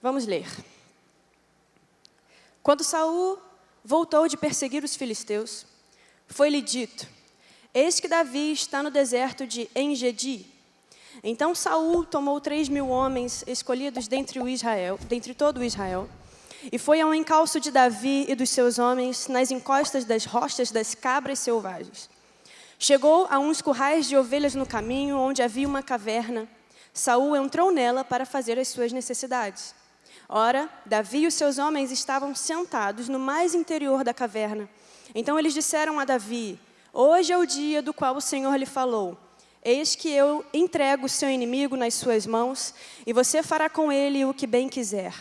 Vamos ler. Quando Saul voltou de perseguir os filisteus, foi-lhe dito: eis que Davi está no deserto de En-Gedi. Então Saul tomou 3.000 homens escolhidos dentre todo o Israel, e foi ao encalço de Davi e dos seus homens nas encostas das rochas das cabras selvagens. Chegou a uns currais de ovelhas no caminho, onde havia uma caverna. Saul entrou nela para fazer as suas necessidades. Ora, Davi e os seus homens estavam sentados no mais interior da caverna. Então eles disseram a Davi: hoje é o dia do qual o Senhor lhe falou. Eis que eu entrego o seu inimigo nas suas mãos, e você fará com ele o que bem quiser.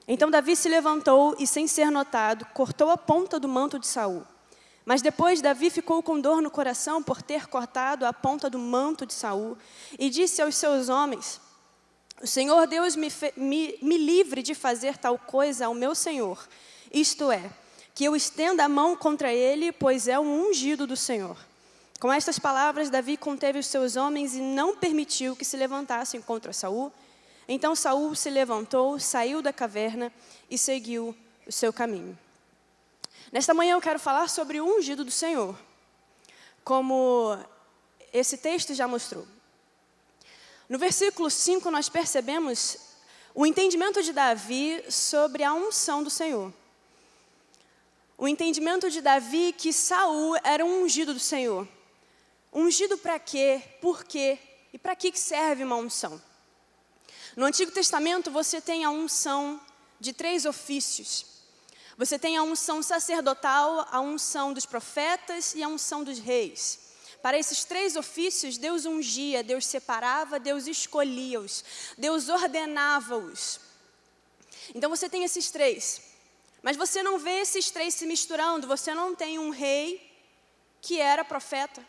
Então Davi se levantou e, sem ser notado, cortou a ponta do manto de Saul. Mas depois Davi ficou com dor no coração por ter cortado a ponta do manto de Saul, e disse aos seus homens: o Senhor Deus me livre de fazer tal coisa ao meu Senhor, isto é, que eu estenda a mão contra ele, pois é um ungido do Senhor. Com estas palavras, Davi conteve os seus homens e não permitiu que se levantassem contra Saul. Então Saul se levantou, saiu da caverna e seguiu o seu caminho. Nesta manhã eu quero falar sobre o ungido do Senhor, como esse texto já mostrou. No versículo 5 nós percebemos o entendimento de Davi sobre a unção do Senhor. O entendimento de Davi que Saul era um ungido do Senhor. Ungido para quê? Por quê? E para que serve uma unção? No Antigo Testamento você tem a unção de 3 ofícios. Você tem a unção sacerdotal, a unção dos profetas e a unção dos reis. Para esses 3 ofícios, Deus ungia, Deus separava, Deus escolhia-os, Deus ordenava-os. Então você tem esses 3. Mas você não vê esses 3 se misturando. Você não tem um rei que era profeta,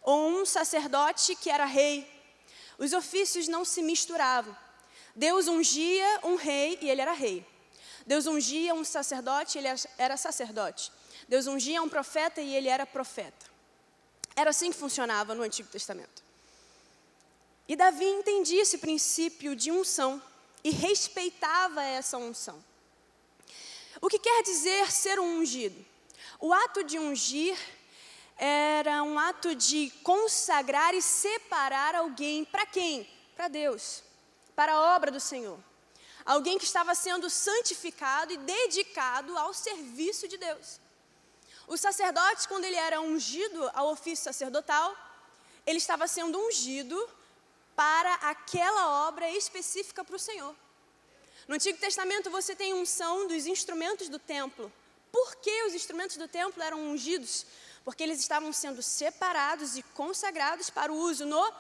ou um sacerdote que era rei. Os ofícios não se misturavam. Deus ungia um rei e ele era rei. Deus ungia um sacerdote e ele era sacerdote. Deus ungia um profeta e ele era profeta. Era assim que funcionava no Antigo Testamento. E Davi entendia esse princípio de unção e respeitava essa unção. O que quer dizer ser um ungido? O ato de ungir era um ato de consagrar e separar alguém. Para quem? Para Deus, para a obra do Senhor. Alguém que estava sendo santificado e dedicado ao serviço de Deus. O sacerdote, quando ele era ungido ao ofício sacerdotal, ele estava sendo ungido para aquela obra específica para o Senhor. No Antigo Testamento você tem unção dos instrumentos do templo. Por que os instrumentos do templo eram ungidos? Porque eles estavam sendo separados e consagrados para o uso no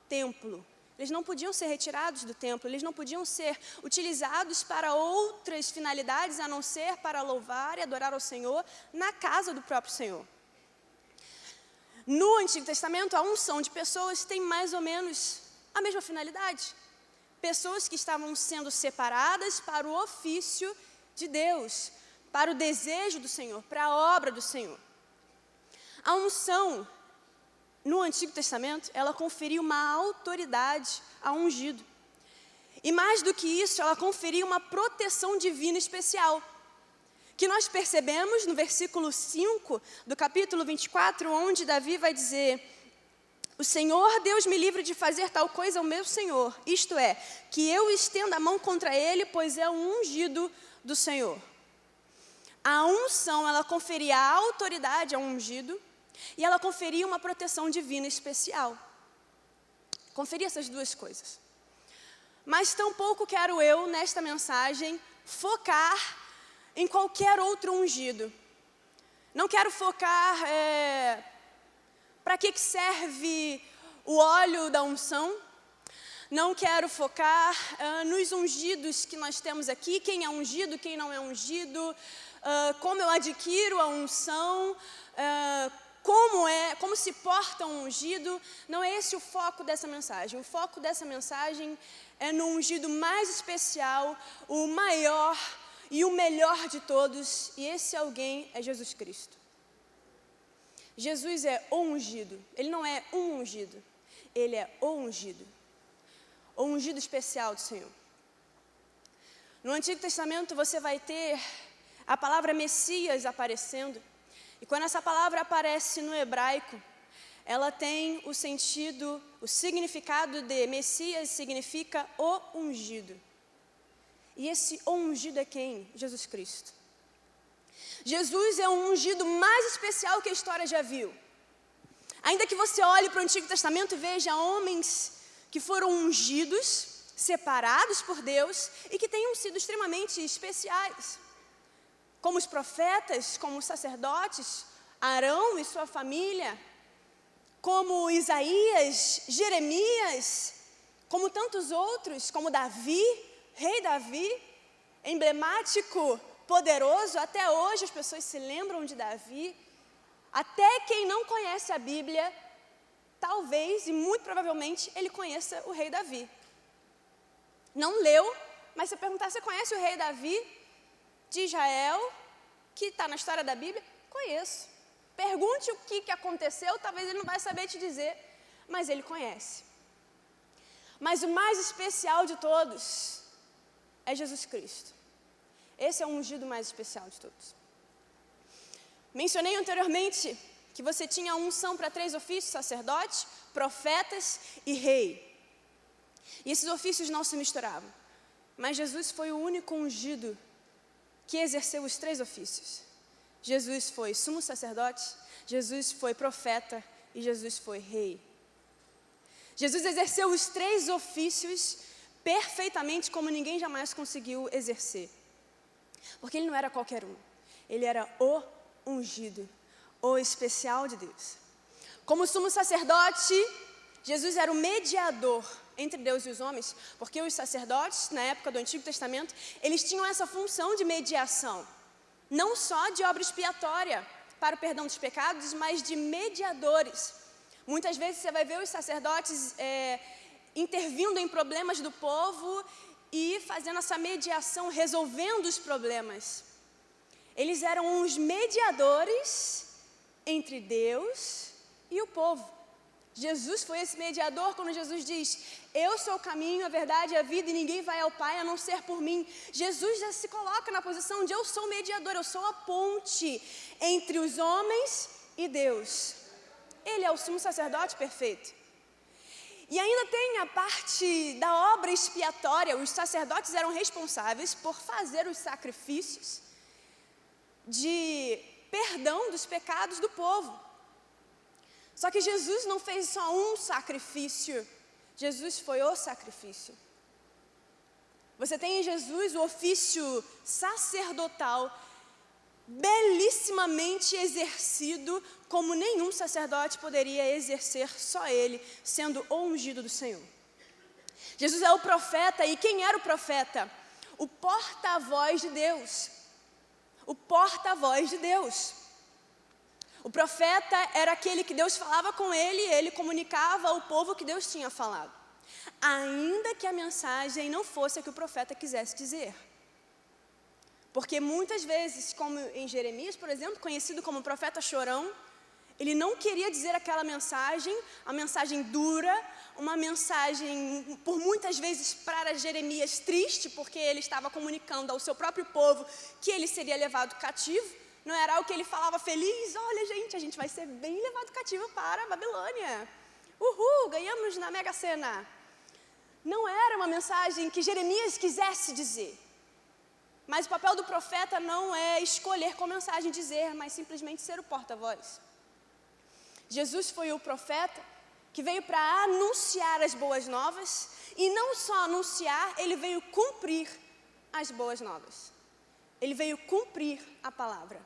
templo. Eles não podiam ser retirados do templo, eles não podiam ser utilizados para outras finalidades, a não ser para louvar e adorar ao Senhor na casa do próprio Senhor. No Antigo Testamento, a unção de pessoas tem mais ou menos a mesma finalidade. Pessoas que estavam sendo separadas para o ofício de Deus, para o desejo do Senhor, para a obra do Senhor. A unção, no Antigo Testamento, ela conferia uma autoridade ao ungido. E mais do que isso, ela conferia uma proteção divina especial, que nós percebemos no versículo 5 do capítulo 24, onde Davi vai dizer: o Senhor Deus me livre de fazer tal coisa ao meu Senhor, isto é, que eu estenda a mão contra ele, pois é um ungido do Senhor. A unção, ela conferia a autoridade ao ungido, e ela conferia uma proteção divina especial. Conferia essas 2 coisas. Mas tampouco quero eu, nesta mensagem, focar em qualquer outro ungido. Não quero focar para que serve o óleo da unção. Não quero focar nos ungidos que nós temos aqui, quem é ungido, quem não é ungido, como eu adquiro a unção, como se porta um ungido. Não é esse o foco dessa mensagem. O foco dessa mensagem é no ungido mais especial, o maior e o melhor de todos, e esse alguém é Jesus Cristo. Jesus é o ungido, ele não é um ungido, ele é o ungido especial do Senhor. No Antigo Testamento você vai ter a palavra Messias aparecendo. E quando essa palavra aparece no hebraico, ela tem o sentido, o significado de Messias significa o ungido. E esse ungido é quem? Jesus Cristo. Jesus é o ungido mais especial que a história já viu. Ainda que você olhe para o Antigo Testamento e veja homens que foram ungidos, separados por Deus e que tenham sido extremamente especiais. Como os profetas, como os sacerdotes, Arão e sua família, como Isaías, Jeremias, como tantos outros, como Davi, rei Davi, emblemático, poderoso, até hoje as pessoas se lembram de Davi. Até quem não conhece a Bíblia, talvez e muito provavelmente ele conheça o rei Davi. Não leu, mas se perguntar, você conhece o rei Davi de Israel, que está na história da Bíblia? Conheço. Pergunte o que aconteceu, talvez ele não vai saber te dizer, mas ele conhece. Mas o mais especial de todos é Jesus Cristo. Esse é o ungido mais especial de todos. Mencionei anteriormente que você tinha unção para 3 ofícios: sacerdote, profetas e rei. E esses ofícios não se misturavam. Mas Jesus foi o único ungido que exerceu os 3 ofícios. Jesus foi sumo sacerdote, Jesus foi profeta e Jesus foi rei. Jesus exerceu os 3 ofícios perfeitamente como ninguém jamais conseguiu exercer. Porque ele não era qualquer um, ele era o ungido, o especial de Deus. Como sumo sacerdote, Jesus era o mediador entre Deus e os homens, porque os sacerdotes, na época do Antigo Testamento, eles tinham essa função de mediação, não só de obra expiatória para o perdão dos pecados, mas de mediadores. Muitas vezes você vai ver os sacerdotes intervindo em problemas do povo e fazendo essa mediação, resolvendo os problemas. Eles eram os mediadores entre Deus e o povo. Jesus foi esse mediador quando Jesus diz: eu sou o caminho, a verdade e a vida, e ninguém vai ao Pai a não ser por mim. Jesus já se coloca na posição de eu sou o mediador, eu sou a ponte entre os homens e Deus. Ele é o sumo sacerdote perfeito. E ainda tem a parte da obra expiatória. Os sacerdotes eram responsáveis por fazer os sacrifícios de perdão dos pecados do povo. Só que Jesus não fez só um sacrifício, Jesus foi o sacrifício. Você tem em Jesus o ofício sacerdotal, belíssimamente exercido, como nenhum sacerdote poderia exercer, só ele, sendo o ungido do Senhor. Jesus é o profeta, e quem era o profeta? O porta-voz de Deus. O porta-voz de Deus. O profeta era aquele que Deus falava com ele e ele comunicava ao povo o que Deus tinha falado. Ainda que a mensagem não fosse a que o profeta quisesse dizer. Porque muitas vezes, como em Jeremias, por exemplo, conhecido como profeta chorão, ele não queria dizer aquela mensagem, a mensagem dura, uma mensagem, por muitas vezes, para Jeremias triste, porque ele estava comunicando ao seu próprio povo que ele seria levado cativo. Não era algo que ele falava feliz: olha gente, a gente vai ser bem levado cativo para a Babilônia. Uhul, ganhamos na Mega Sena. Não era uma mensagem que Jeremias quisesse dizer. Mas o papel do profeta não é escolher qual mensagem dizer, mas simplesmente ser o porta-voz. Jesus foi o profeta que veio para anunciar as boas novas, e não só anunciar, ele veio cumprir as boas novas. Ele veio cumprir a palavra.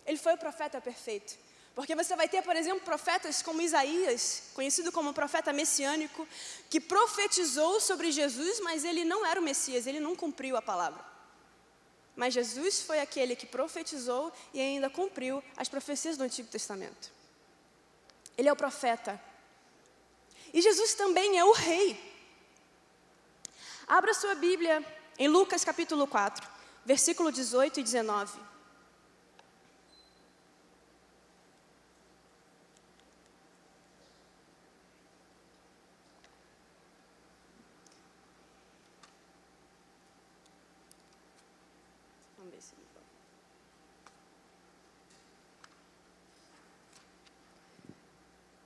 Ele foi o profeta perfeito. Porque você vai ter, por exemplo, profetas como Isaías, conhecido como profeta messiânico, que profetizou sobre Jesus, mas ele não era o Messias, ele não cumpriu a palavra. Mas Jesus foi aquele que profetizou e ainda cumpriu as profecias do Antigo Testamento. Ele é o profeta. E Jesus também é o rei. Abra sua Bíblia em Lucas capítulo 4, versículo 18 e 19. Vamos ver se ele volta.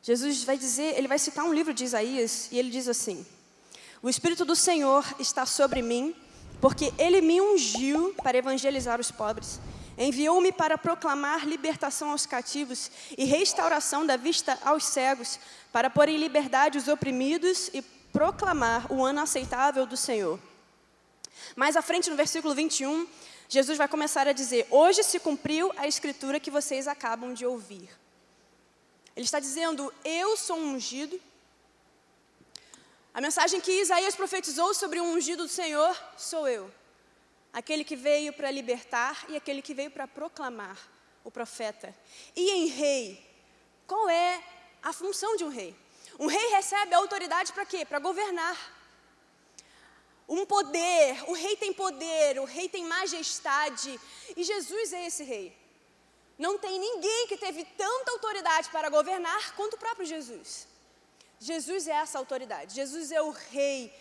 Jesus vai dizer, ele vai citar um livro de Isaías, e ele diz assim: o Espírito do Senhor está sobre mim, porque Ele me ungiu para evangelizar os pobres. Enviou-me para proclamar libertação aos cativos e restauração da vista aos cegos, para pôr em liberdade os oprimidos e proclamar o ano aceitável do Senhor. Mais à frente, no versículo 21, Jesus vai começar a dizer: hoje se cumpriu a escritura que vocês acabam de ouvir. Ele está dizendo: eu sou um ungido. A mensagem que Isaías profetizou sobre o ungido do Senhor sou eu. Aquele que veio para libertar e aquele que veio para proclamar, o profeta. E em rei, qual é a função de um rei? Um rei recebe a autoridade para quê? Para governar. Um poder, o rei tem majestade. E Jesus é esse rei. Não tem ninguém que teve tanta autoridade para governar quanto o próprio Jesus. Jesus é essa autoridade, Jesus é o rei.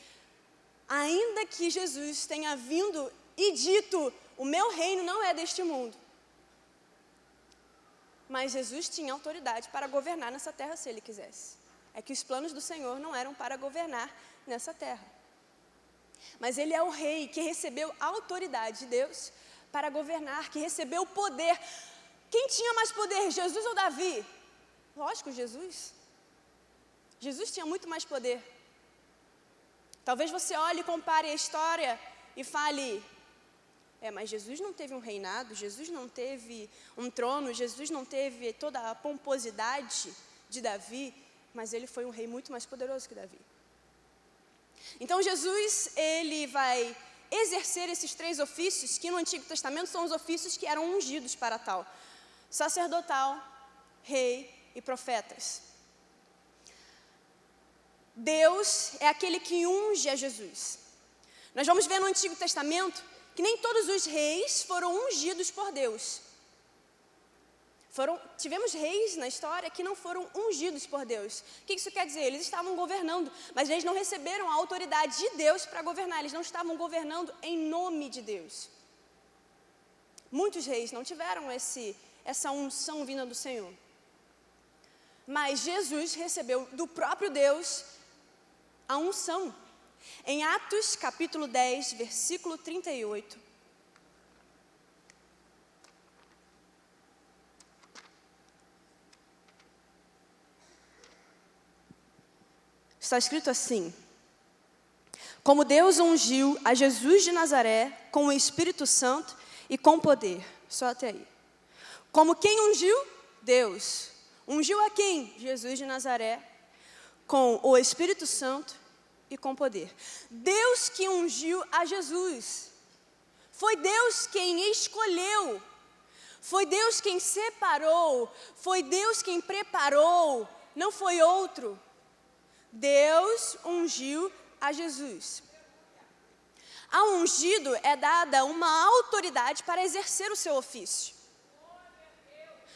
Ainda que Jesus tenha vindo e dito: o meu reino não é deste mundo. Mas Jesus tinha autoridade para governar nessa terra se Ele quisesse. É que os planos do Senhor não eram para governar nessa terra. Mas Ele é o rei que recebeu a autoridade de Deus para governar, que recebeu o poder. Quem tinha mais poder, Jesus ou Davi? Lógico, Jesus. Jesus tinha muito mais poder. Talvez você olhe e compare a história e fale: mas Jesus não teve um reinado, Jesus não teve um trono, Jesus não teve toda a pomposidade de Davi, mas ele foi um rei muito mais poderoso que Davi. Então Jesus, ele vai exercer esses 3 ofícios, que no Antigo Testamento são os ofícios que eram ungidos para tal: sacerdotal, rei e profetas. Deus é aquele que unge a Jesus. Nós vamos ver no Antigo Testamento que nem todos os reis foram ungidos por Deus. Tivemos reis na história que não foram ungidos por Deus. O que isso quer dizer? Eles estavam governando, mas eles não receberam a autoridade de Deus para governar. Eles não estavam governando em nome de Deus. Muitos reis não tiveram essa unção vinda do Senhor. Mas Jesus recebeu do próprio Deus a unção. Em Atos capítulo 10, versículo 38. Está escrito assim: como Deus ungiu a Jesus de Nazaré com o Espírito Santo e com poder. Só até aí. Como quem ungiu? Deus. Ungiu a quem? Jesus de Nazaré, com o Espírito Santo e com poder. Deus que ungiu a Jesus. Foi Deus quem escolheu. Foi Deus quem separou. Foi Deus quem preparou. Não foi outro. Deus ungiu a Jesus. Ao ungido é dada uma autoridade para exercer o seu ofício.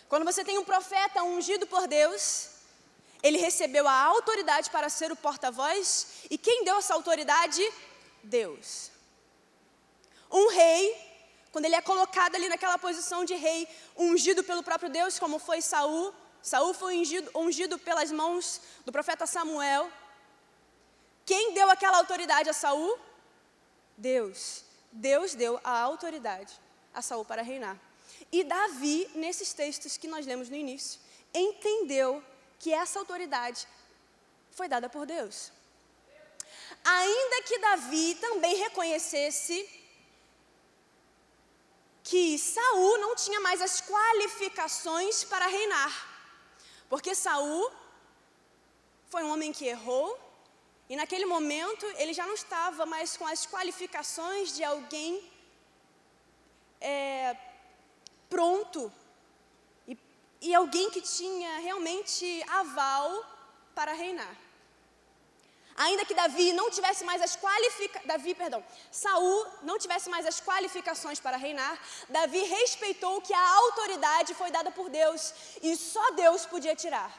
Quando você tem um profeta ungido por Deus, ele recebeu a autoridade para ser o porta-voz. E quem deu essa autoridade? Deus. Um rei, quando ele é colocado ali naquela posição de rei, ungido pelo próprio Deus, como foi Saul. Saul foi ungido pelas mãos do profeta Samuel. Quem deu aquela autoridade a Saul? Deus. Deus deu a autoridade a Saul para reinar. E Davi, nesses textos que nós lemos no início, entendeu que essa autoridade foi dada por Deus. Ainda que Davi também reconhecesse que Saul não tinha mais as qualificações para reinar. Porque Saul foi um homem que errou, e naquele momento ele já não estava mais com as qualificações de alguém pronto, e alguém que tinha realmente aval para reinar. Ainda que Saul não tivesse mais as qualificações para reinar, Davi respeitou que a autoridade foi dada por Deus e só Deus podia tirar.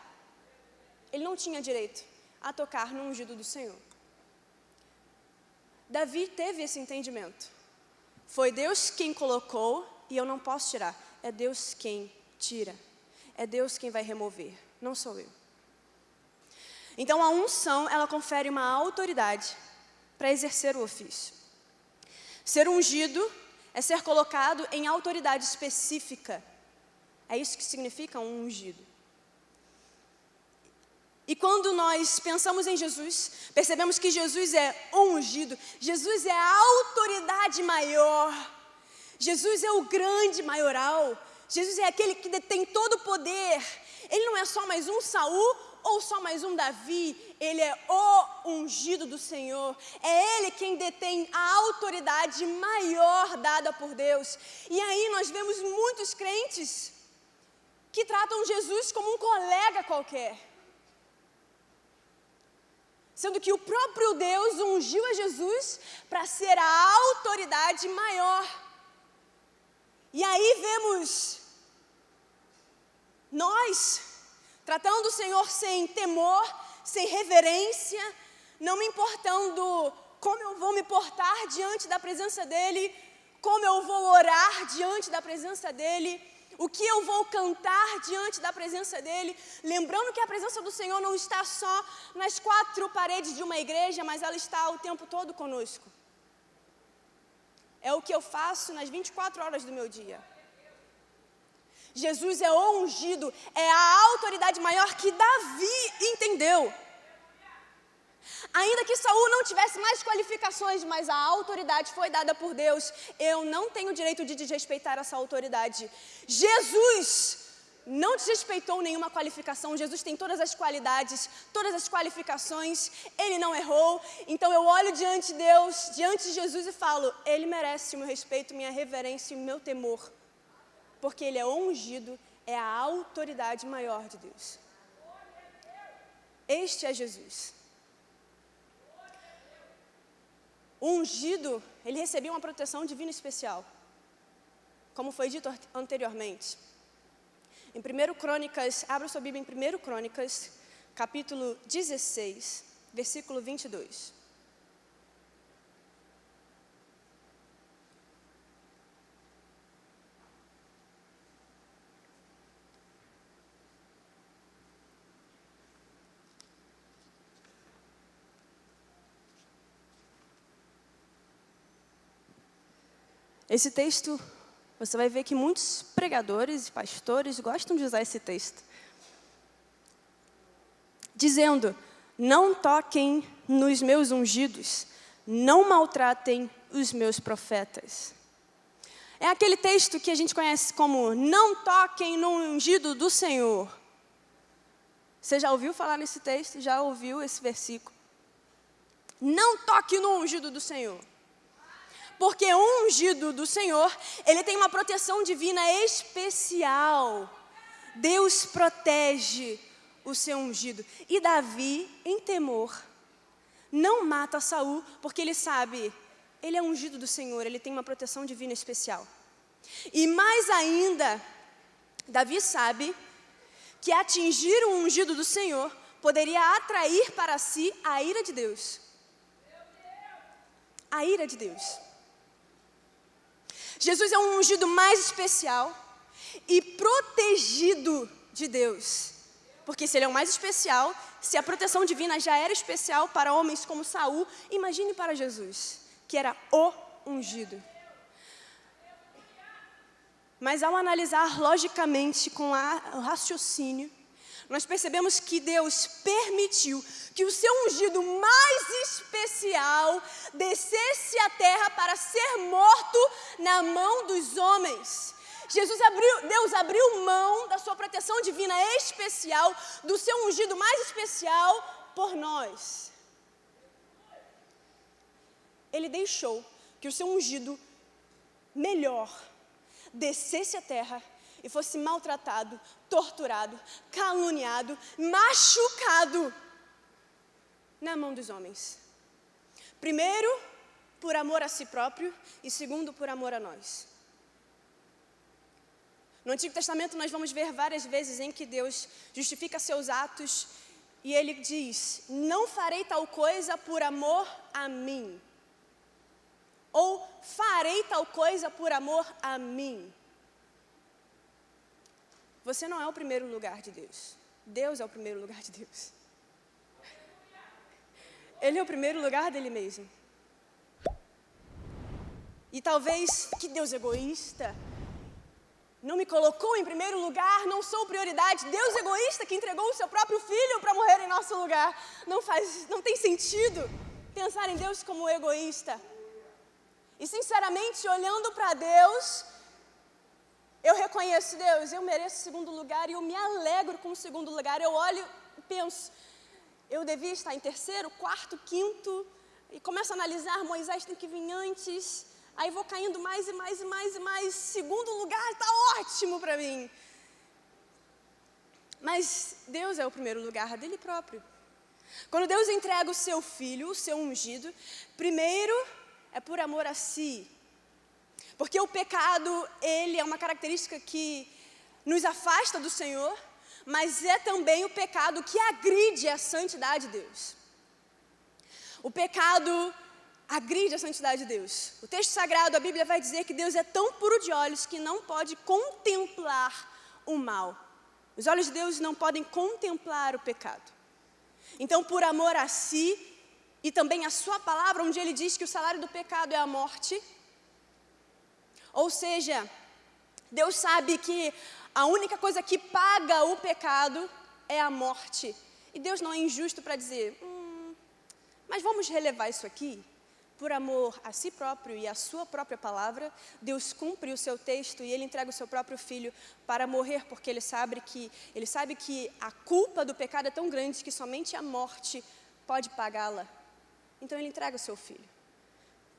Ele não tinha direito a tocar no ungido do Senhor. Davi teve esse entendimento. Foi Deus quem colocou e eu não posso tirar. É Deus quem tira. É Deus quem vai remover, não sou eu. Então a unção, ela confere uma autoridade para exercer o ofício. Ser ungido é ser colocado em autoridade específica. É isso que significa um ungido. E quando nós pensamos em Jesus, percebemos que Jesus é ungido. Jesus é a autoridade maior. Jesus é o grande maioral. Jesus é aquele que detém todo o poder. Ele não é só mais um Saul ou só mais um Davi. Ele é o ungido do Senhor. É Ele quem detém a autoridade maior dada por Deus. E aí nós vemos muitos crentes que tratam Jesus como um colega qualquer. Sendo que o próprio Deus ungiu a Jesus para ser a autoridade maior. E aí vemos nós tratando o Senhor sem temor, sem reverência, não me importando como eu vou me portar diante da presença dEle, como eu vou orar diante da presença dEle, o que eu vou cantar diante da presença dEle, lembrando que a presença do Senhor não está só nas 4 paredes de uma igreja, mas ela está o tempo todo conosco. É o que eu faço nas 24 horas do meu dia. Jesus é o ungido, é a autoridade maior que Davi entendeu. Ainda que Saul não tivesse mais qualificações, mas a autoridade foi dada por Deus, eu não tenho o direito de desrespeitar essa autoridade. Jesus não desrespeitou nenhuma qualificação, Jesus tem todas as qualidades, todas as qualificações, Ele não errou. Então eu olho diante de Deus, diante de Jesus e falo, Ele merece o meu respeito, minha reverência e o meu temor. Porque Ele é ungido, é a autoridade maior de Deus. Este é Jesus. O ungido, ele recebia uma proteção divina especial, como foi dito anteriormente. Em 1 Crônicas, abra sua Bíblia em 1 Crônicas, capítulo 16, versículo 22. Esse texto, você vai ver que muitos pregadores e pastores gostam de usar esse texto. Dizendo, não toquem nos meus ungidos, não maltratem os meus profetas. É aquele texto que a gente conhece como, não toquem no ungido do Senhor. Você já ouviu falar nesse texto? Já ouviu esse versículo? Não toque no ungido do Senhor. Porque o ungido do Senhor, ele tem uma proteção divina especial. Deus protege o seu ungido. E Davi, em temor, não mata Saul, porque ele sabe, ele é ungido do Senhor, ele tem uma proteção divina especial. E mais ainda, Davi sabe que atingir o ungido do Senhor poderia atrair para si a ira de Deus. A ira de Deus. Jesus é um ungido mais especial e protegido de Deus. Porque se ele é o mais especial, se a proteção divina já era especial para homens como Saul, imagine para Jesus, que era o ungido. Mas ao analisar logicamente com o raciocínio, nós percebemos que Deus permitiu que o seu ungido mais especial descesse à terra para ser morto na mão dos homens. Deus abriu mão da sua proteção divina especial, do seu ungido mais especial por nós. Ele deixou que o seu ungido melhor descesse à terra e fosse maltratado, torturado, caluniado, machucado na mão dos homens. Primeiro, por amor a si próprio, e segundo, por amor a nós. No Antigo Testamento nós vamos ver várias vezes em que Deus justifica seus atos e Ele diz, não farei tal coisa por amor a mim. Ou farei tal tal coisa por amor a mim. Você não é o primeiro lugar de Deus. Deus é o primeiro lugar de Deus. Ele é o primeiro lugar dele mesmo. E talvez, que Deus egoísta, não me colocou em primeiro lugar, não sou prioridade. Deus egoísta que entregou o seu próprio filho para morrer em nosso lugar. Não tem sentido pensar em Deus como egoísta. E sinceramente, olhando para Deus, eu reconheço Deus, eu mereço segundo lugar e eu me alegro com o segundo lugar. Eu olho e penso, eu devia estar em terceiro, quarto, quinto, e começo a analisar, Moisés tem que vir antes, aí vou caindo mais e mais e mais e mais, segundo lugar está ótimo para mim. Mas Deus é o primeiro lugar dele próprio. Quando Deus entrega o seu filho, o seu ungido, primeiro é por amor a si. Porque o pecado, ele é uma característica que nos afasta do Senhor, mas é também o pecado que agride a santidade de Deus. O pecado agride a santidade de Deus. O texto sagrado, a Bíblia vai dizer que Deus é tão puro de olhos que não pode contemplar o mal. Os olhos de Deus não podem contemplar o pecado. Então, por amor a si e também a sua palavra, onde ele diz que o salário do pecado é a morte, ou seja, Deus sabe que a única coisa que paga o pecado é a morte. E Deus não é injusto para dizer, mas vamos relevar isso aqui. Por amor a si próprio e a sua própria palavra, Deus cumpre o seu texto e Ele entrega o seu próprio filho para morrer, porque Ele sabe que a culpa do pecado é tão grande que somente a morte pode pagá-la. Então Ele entrega o seu filho.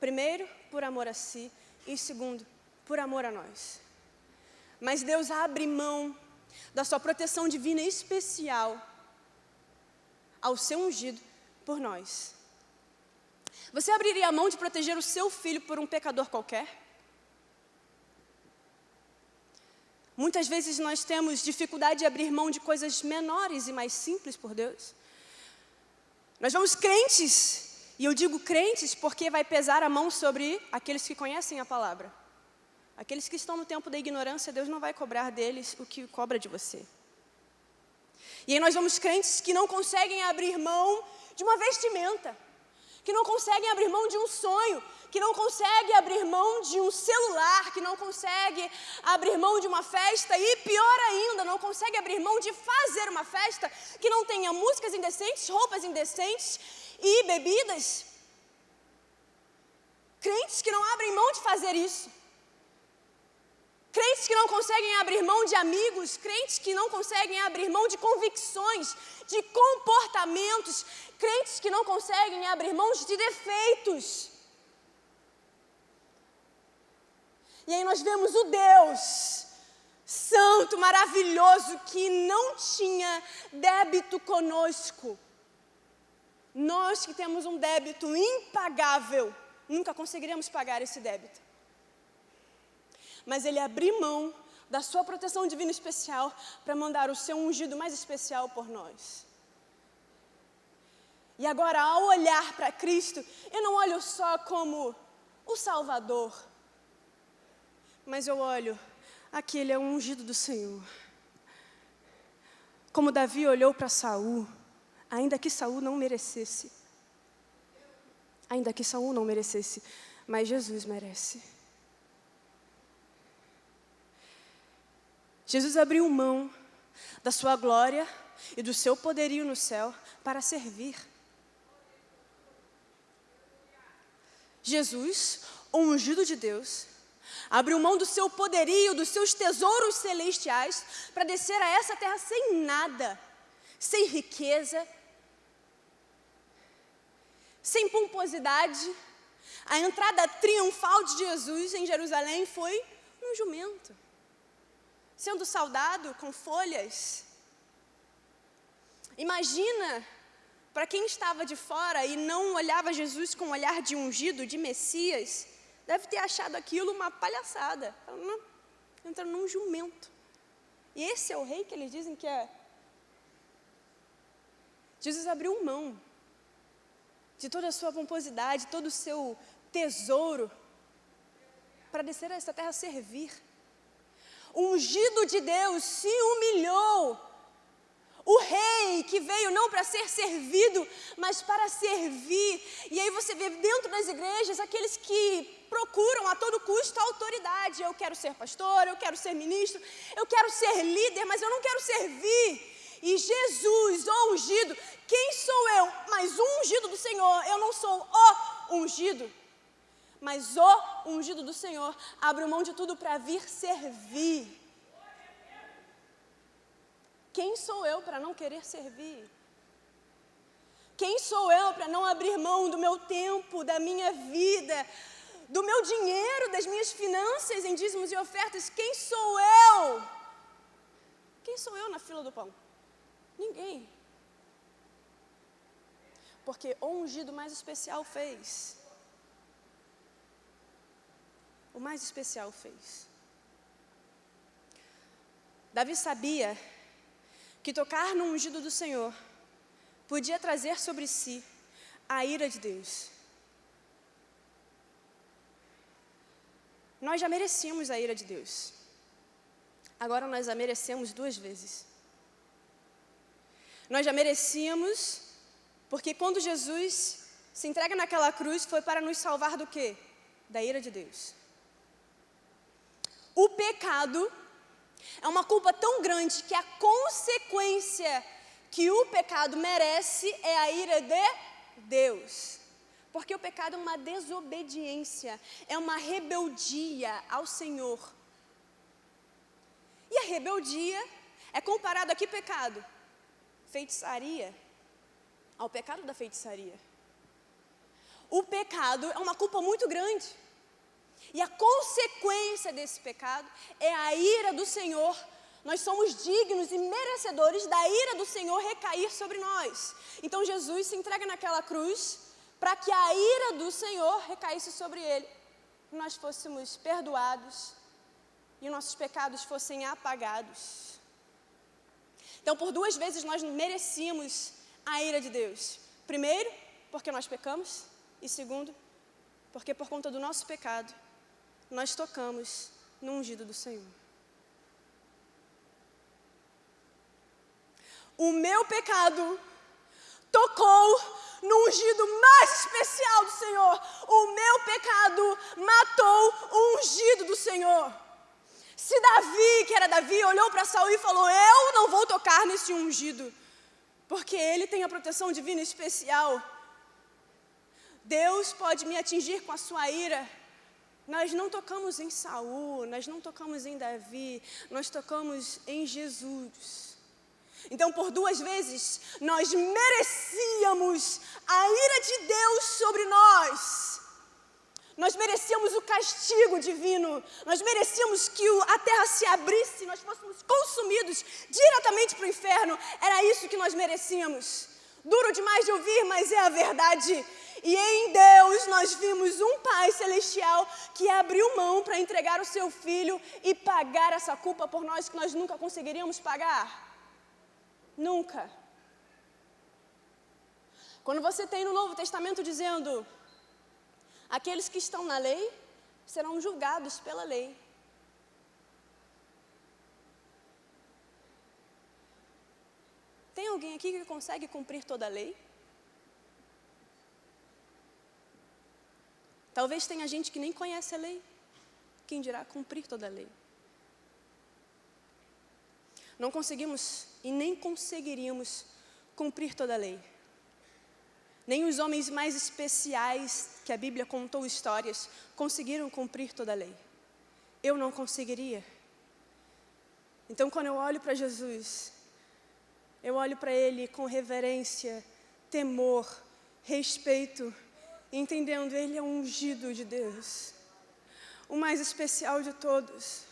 Primeiro, por amor a si, e segundo, por amor a nós. Mas Deus abre mão da sua proteção divina especial ao seu ungido por nós. Você abriria a mão de proteger o seu filho por um pecador qualquer? Muitas vezes nós temos dificuldade de abrir mão de coisas menores e mais simples por Deus. Nós vamos crentes, e eu digo crentes porque vai pesar a mão sobre aqueles que conhecem a palavra. Aqueles que estão no tempo da ignorância, Deus não vai cobrar deles o que cobra de você. E aí nós vamos crentes que não conseguem abrir mão de uma vestimenta, que não conseguem abrir mão de um sonho, que não conseguem abrir mão de um celular, que não conseguem abrir mão de uma festa e, pior ainda, não conseguem abrir mão de fazer uma festa que não tenha músicas indecentes, roupas indecentes e bebidas. Crentes que não abrem mão de fazer isso. Crentes que não conseguem abrir mão de amigos, crentes que não conseguem abrir mão de convicções, de comportamentos, crentes que não conseguem abrir mão de defeitos. E aí nós vemos o Deus santo, maravilhoso, que não tinha débito conosco. Nós que temos um débito impagável, nunca conseguiremos pagar esse débito. Mas Ele abriu mão da sua proteção divina especial para mandar o seu ungido mais especial por nós. E agora, ao olhar para Cristo, eu não olho só como o Salvador, mas eu olho, aqui Ele é o ungido do Senhor. Como Davi olhou para Saul, ainda que Saul não merecesse. Ainda que Saul não merecesse, mas Jesus merece. Jesus abriu mão da sua glória e do seu poderio no céu para servir. Jesus, o ungido de Deus, abriu mão do seu poderio, dos seus tesouros celestiais para descer a essa terra sem nada, sem riqueza, sem pomposidade. A entrada triunfal de Jesus em Jerusalém foi num jumento, sendo saudado com folhas. Imagina, para quem estava de fora e não olhava Jesus com o olhar de ungido, de Messias, deve ter achado aquilo uma palhaçada. Entra num jumento. E esse é o rei que eles dizem que é. Jesus abriu mão de toda a sua pomposidade, todo o seu tesouro, para para descer a essa terra servir. O ungido de Deus se humilhou. O rei que veio não para ser servido, mas para servir. E aí você vê dentro das igrejas aqueles que procuram a todo custo a autoridade. Eu quero ser pastor, eu quero ser ministro, eu quero ser líder, mas eu não quero servir. E Jesus, o ungido, quem sou eu? Mas o ungido do Senhor, eu não sou o ungido, mas o ungido do Senhor abre mão de tudo para vir servir. Quem sou eu para não querer servir? Quem sou eu para não abrir mão do meu tempo, da minha vida, do meu dinheiro, das minhas finanças em dízimos e ofertas? Quem sou eu? Quem sou eu na fila do pão? Ninguém. Porque o ungido mais especial fez. O mais especial fez. Davi sabia que tocar no ungido do Senhor podia trazer sobre si a ira de Deus. Nós já merecíamos a ira de Deus. Agora nós a merecemos 2 vezes. Nós já merecíamos, porque quando Jesus se entrega naquela cruz, foi para nos salvar do quê? Da ira de Deus. O pecado é uma culpa tão grande que a consequência que o pecado merece é a ira de Deus. Porque o pecado é uma desobediência, é uma rebeldia ao Senhor. E a rebeldia é comparado a que pecado? Feitiçaria, ao pecado da feitiçaria. O pecado é uma culpa muito grande. E a consequência desse pecado é a ira do Senhor. Nós somos dignos e merecedores da ira do Senhor recair sobre nós. Então Jesus se entrega naquela cruz para que a ira do Senhor recaísse sobre ele. Nós fôssemos perdoados e nossos pecados fossem apagados. Então, por 2 vezes nós merecíamos a ira de Deus. Primeiro, porque nós pecamos. E segundo, porque por conta do nosso pecado, nós tocamos no ungido do Senhor. O meu pecado tocou no ungido mais especial do Senhor. O meu pecado matou o ungido do Senhor. Se Davi, que era Davi, olhou para Saul e falou: eu não vou tocar nesse ungido, porque ele tem a proteção divina especial. Deus pode me atingir com a sua ira. Nós não tocamos em Saul, nós não tocamos em Davi, nós tocamos em Jesus. Então, por 2 vezes, nós merecíamos a ira de Deus sobre nós. Nós merecíamos o castigo divino, nós merecíamos que a terra se abrisse, nós fôssemos consumidos diretamente para o inferno. Era isso que nós merecíamos. Duro demais de ouvir, mas é a verdade. E em Deus nós vimos um Pai Celestial que abriu mão para entregar o seu Filho e pagar essa culpa por nós que nós nunca conseguiríamos pagar. Nunca. Quando você tem no Novo Testamento dizendo: aqueles que estão na lei serão julgados pela lei. Tem alguém aqui que consegue cumprir toda a lei? Talvez tenha gente que nem conhece a lei. Quem dirá cumprir toda a lei? Não conseguimos e nem conseguiríamos cumprir toda a lei. Nem os homens mais especiais que a Bíblia contou histórias conseguiram cumprir toda a lei. Eu não conseguiria. Então, quando eu olho para Jesus, eu olho para Ele com reverência, temor, respeito, entendendo Ele é um ungido de Deus, o mais especial de todos,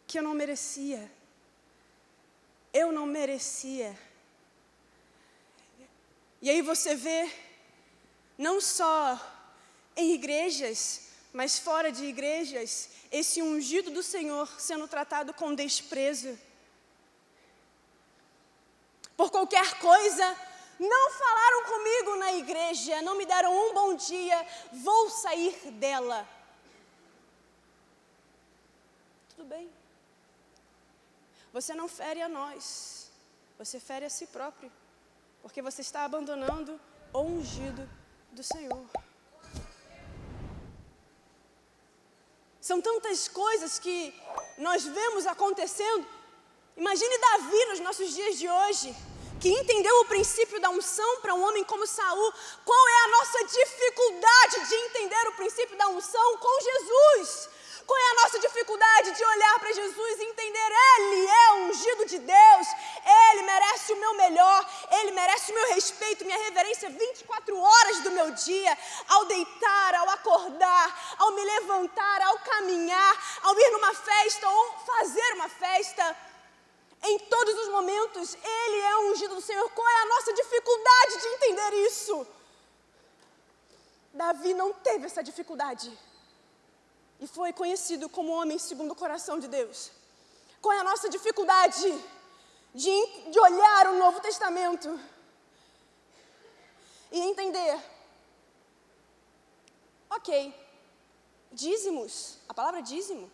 que eu não merecia. Eu não merecia. E aí você vê, não só em igrejas, mas fora de igrejas, esse ungido do Senhor sendo tratado com desprezo. Por qualquer coisa, não falaram comigo na igreja, não me deram um bom dia, vou sair dela. tudo bem. Você não fere a nós, você fere a si próprio, porque você está abandonando o ungido do Senhor. São tantas coisas que nós vemos acontecendo. Imagine Davi nos nossos dias de hoje, que entendeu o princípio da unção para um homem como Saul. Qual é a nossa dificuldade de entender o princípio da unção com Jesus? Qual é a nossa dificuldade de olhar para Jesus e entender, Ele é o ungido de Deus, Ele merece o meu melhor, Ele merece o meu respeito, minha reverência 24 horas do meu dia, ao deitar, ao acordar, ao me levantar, ao caminhar, ao ir numa festa ou fazer uma festa. Em todos os momentos, Ele é o ungido do Senhor. Qual é a nossa dificuldade de entender isso? Davi não teve essa dificuldade. E foi conhecido como homem segundo o coração de Deus. Qual é a nossa dificuldade de olhar o Novo Testamento e entender? Ok, dízimos, a palavra dízimo,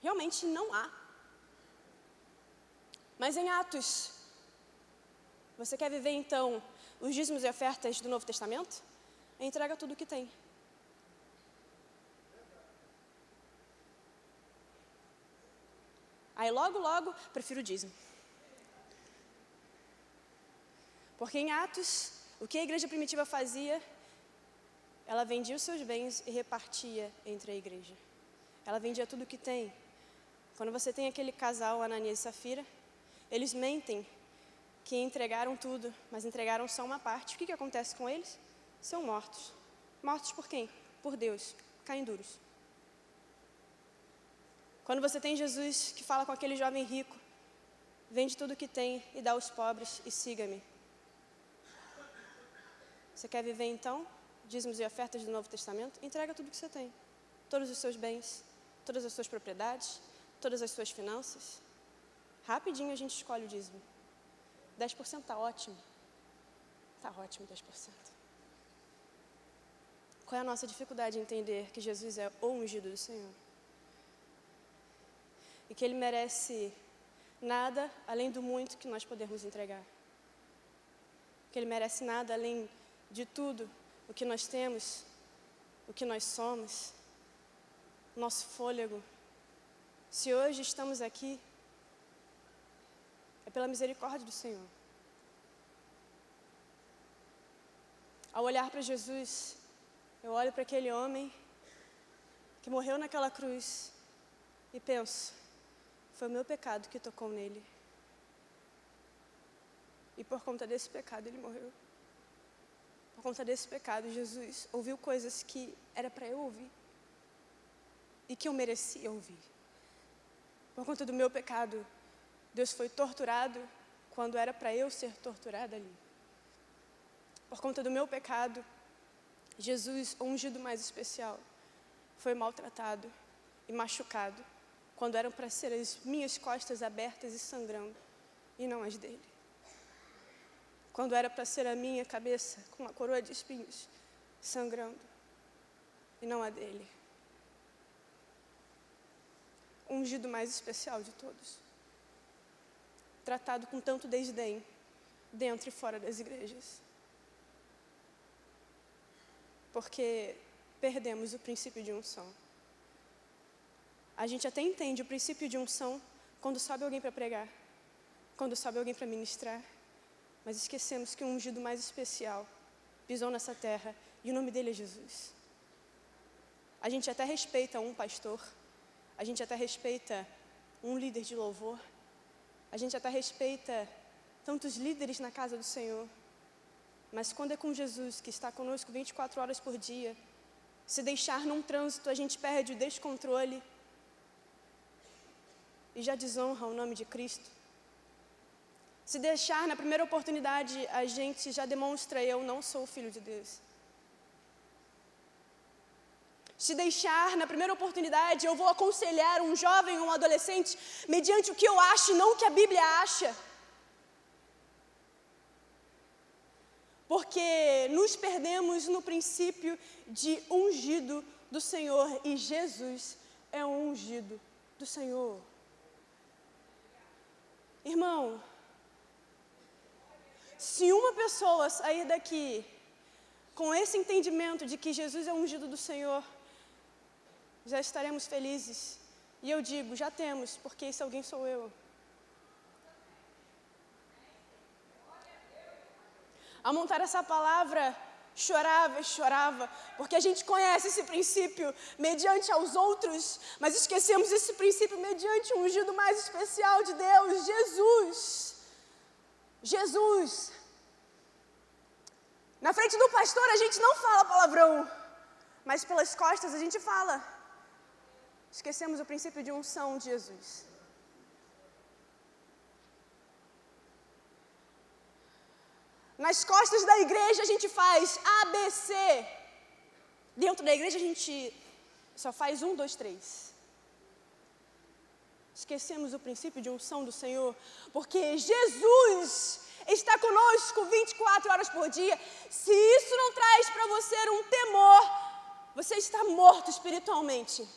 realmente não há. Mas em Atos, você quer viver então os dízimos e ofertas do Novo Testamento? Entrega tudo o que tem. Aí logo, prefiro o dízimo. Porque em Atos, o que a igreja primitiva fazia? Ela vendia os seus bens e repartia entre a igreja. Ela vendia tudo o que tem. Quando você tem aquele casal, Ananias e Safira, eles mentem que entregaram tudo, mas entregaram só uma parte. O que acontece com eles? São mortos. Mortos por quem? Por Deus. Caem duros. Quando você tem Jesus que fala com aquele jovem rico, vende tudo o que tem e dá aos pobres e siga-me. Você quer viver então dízimos e ofertas do Novo Testamento? Entrega tudo o que você tem. Todos os seus bens, todas as suas propriedades, todas as suas finanças. Rapidinho a gente escolhe o dízimo. 10% está ótimo. Está ótimo 10%. Qual é a nossa dificuldade em entender que Jesus é o ungido do Senhor? E que Ele merece nada além do muito que nós podemos entregar. Que Ele merece nada além de tudo o que nós temos, o que nós somos, nosso fôlego. Se hoje estamos aqui, é pela misericórdia do Senhor. Ao olhar para Jesus, eu olho para aquele homem que morreu naquela cruz e penso, foi o meu pecado que tocou nele. E por conta desse pecado ele morreu. Por conta desse pecado, Jesus ouviu coisas que era para eu ouvir. E que eu merecia ouvir. Por conta do meu pecado, Deus foi torturado quando era para eu ser torturada ali. Por conta do meu pecado, Jesus, o ungido mais especial, foi maltratado e machucado quando eram para ser as minhas costas abertas e sangrando, e não as dele. Quando era para ser a minha cabeça com uma coroa de espinhos, sangrando, e não a dele. O ungido mais especial de todos. Tratado com tanto desdém, dentro e fora das igrejas. Porque perdemos o princípio de unção. A gente até entende o princípio de unção quando sobe alguém para pregar, quando sobe alguém para ministrar, mas esquecemos que o ungido mais especial pisou nessa terra e o nome dele é Jesus. A gente até respeita um pastor, a gente até respeita um líder de louvor, a gente até respeita tantos líderes na casa do Senhor, mas quando é com Jesus, que está conosco 24 horas por dia, se deixar num trânsito, a gente perde o descontrole e já desonra o nome de Cristo. Se deixar na primeira oportunidade, a gente já demonstra, eu não sou o filho de Deus. Se deixar na primeira oportunidade, eu vou aconselhar um jovem ou um adolescente mediante o que eu acho e não o que a Bíblia acha. Porque nos perdemos no princípio de ungido do Senhor, e Jesus é um ungido do Senhor. Irmão, se uma pessoa sair daqui com esse entendimento de que Jesus é o ungido do Senhor, já estaremos felizes. E eu digo, já temos, porque esse alguém sou eu. Ao montar essa palavra, chorava e chorava, porque a gente conhece esse princípio mediante aos outros, mas esquecemos esse princípio mediante o ungido mais especial de Deus, Jesus. Jesus. Na frente do pastor a gente não fala palavrão, mas pelas costas a gente fala. Esquecemos o princípio de unção de Jesus. Nas costas da igreja a gente faz ABC. Dentro da igreja a gente só faz 1, 2, 3. Esquecemos o princípio de unção do Senhor, porque Jesus está conosco 24 horas por dia. Se isso não traz para você um temor, você está morto espiritualmente.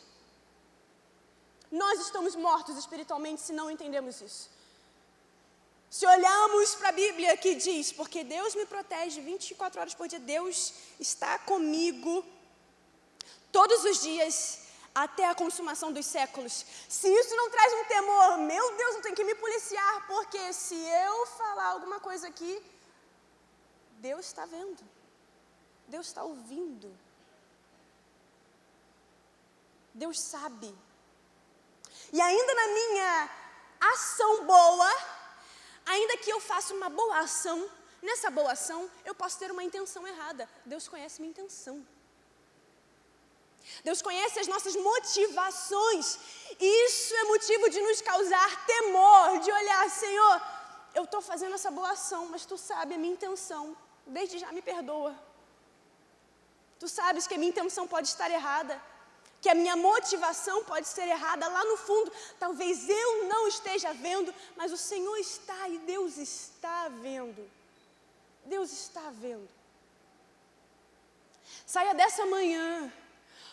Nós estamos mortos espiritualmente se não entendemos isso. Se olhamos para a Bíblia que diz, porque Deus me protege 24 horas por dia, Deus está comigo todos os dias até a consumação dos séculos. Se isso não traz um temor, meu Deus, eu tenho que me policiar, porque se eu falar alguma coisa aqui, Deus está vendo, Deus está ouvindo, Deus sabe. E ainda na minha ação boa, ainda que eu faça uma boa ação, nessa boa ação eu posso ter uma intenção errada. Deus conhece minha intenção. Deus conhece as nossas motivações. Isso é motivo de nos causar temor, de olhar, Senhor, eu estou fazendo essa boa ação, mas Tu sabe a minha intenção. Desde já me perdoa. Tu sabes que a minha intenção pode estar errada, que a minha motivação pode ser errada lá no fundo. Talvez eu não esteja vendo, mas o Senhor está e Deus está vendo. Deus está vendo. Saia dessa manhã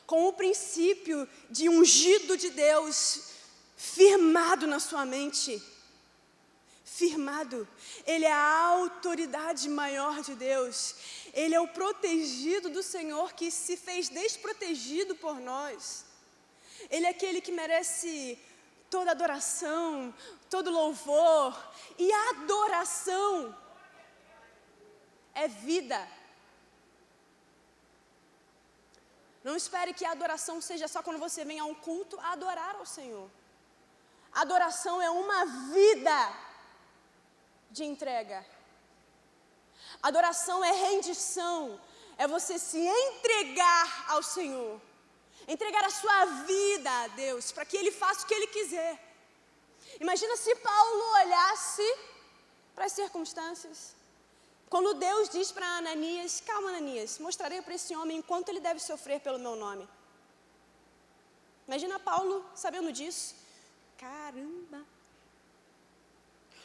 com o princípio de ungido de Deus firmado na sua mente. Firmado. Ele é a autoridade maior de Deus. Ele é o protegido do Senhor que se fez desprotegido por nós. Ele é aquele que merece toda adoração, todo louvor. E a adoração é vida. Não espere que a adoração seja só quando você vem a um culto a adorar ao Senhor. A adoração é uma vida de entrega. Adoração é rendição, é você se entregar ao Senhor, entregar a sua vida a Deus, para que Ele faça o que Ele quiser. Imagina se Paulo olhasse para as circunstâncias, quando Deus diz para Ananias, calma Ananias, mostrarei para esse homem quanto ele deve sofrer pelo meu nome. Imagina Paulo sabendo disso, caramba.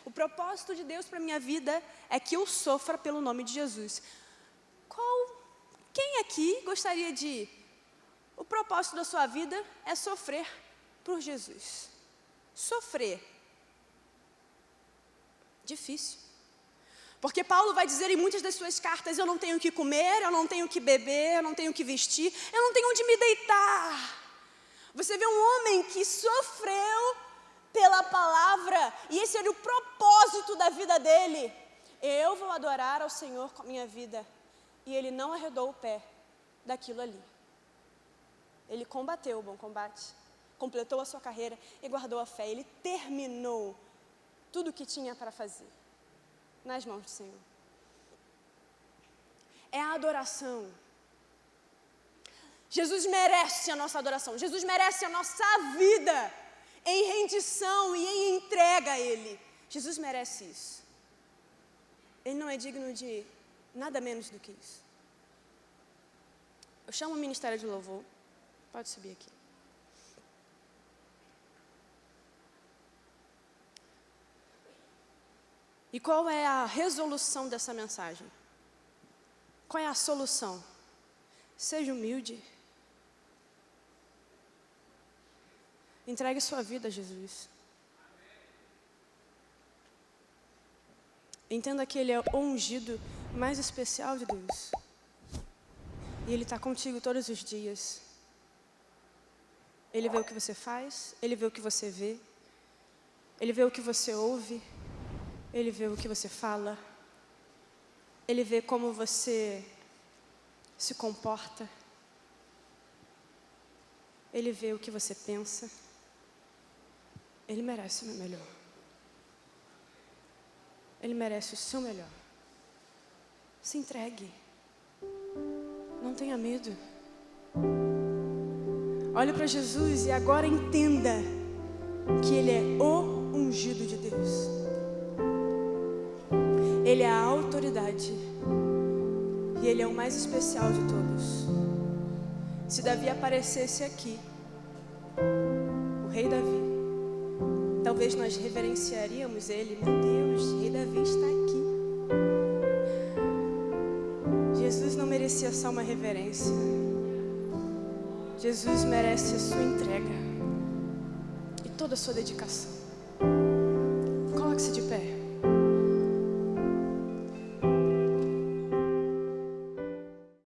O propósito de Deus para a minha vida é que eu sofra pelo nome de Jesus. Quem aqui gostaria de... O propósito da sua vida é sofrer por Jesus. Sofrer. Difícil. Porque Paulo vai dizer em muitas das suas cartas, eu não tenho o que comer, eu não tenho o que beber, eu não tenho o que vestir, eu não tenho onde me deitar. Você vê um homem que sofreu pela palavra, e esse era o propósito da vida dele. Eu vou adorar ao Senhor com a minha vida. E ele não arredou o pé daquilo ali. Ele combateu o bom combate, completou a sua carreira e guardou a fé. Ele terminou tudo o que tinha para fazer nas mãos do Senhor. É a adoração. Jesus merece a nossa adoração. Jesus merece a nossa vida em rendição e em entrega a Ele. Jesus merece isso. Ele não é digno de nada menos do que isso. Eu chamo o Ministério de Louvor. Pode subir aqui. E qual é a resolução dessa mensagem? Qual é a solução? Seja humilde. Entregue sua vida a Jesus. Entenda que Ele é o ungido mais especial de Deus. E Ele está contigo todos os dias. Ele vê o que você faz, Ele vê o que você vê, Ele vê o que você ouve, Ele vê o que você fala, Ele vê como você se comporta, Ele vê o que você pensa. Ele merece o melhor. Ele merece o seu melhor. Se entregue. Não tenha medo. Olhe para Jesus e agora entenda que Ele é o ungido de Deus. Ele é a autoridade. E Ele é o mais especial de todos. Se Davi aparecesse aqui, o rei Davi, talvez nós reverenciaríamos Ele. Meu Deus, rei Davi está aqui. Jesus não merecia só uma reverência. Jesus merece a sua entrega e toda a sua dedicação. Coloque-se de pé.